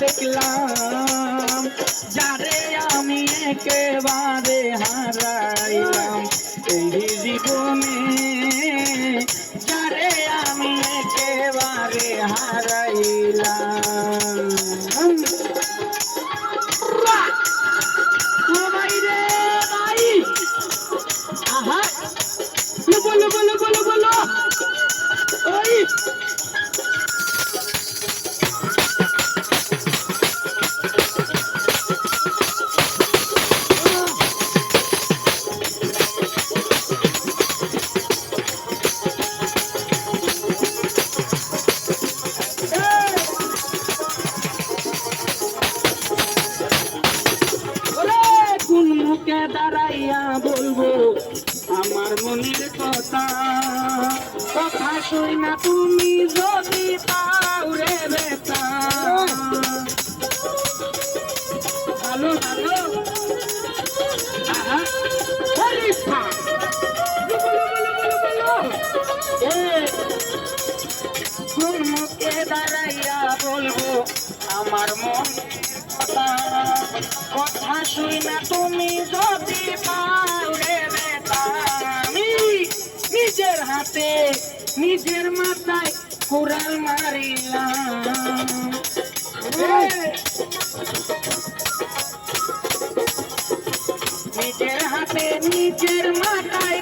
দেখলাম, যারে আমি একেবারে হারাইলাম এই জীবনে, যারে আমি একেবারে হারাইলাম। বলো বলো বলো বলো ওই কোন মুখে দাঁড়াইয়া বলবো আমার মনের কথা, কথা শুই না তুমি যদি পাও রে বেতা। হ্যালো হ্যালো কোন মুখে দাঁড়াইয়া বলবো আমার মন কথা, কথা শুই না তুমি যদি পাও রে বেতা। আমি নিজের হাতে নিজের মাথায় কুড়াল মারিলাম, নিজের হাতে নিজের মাথায়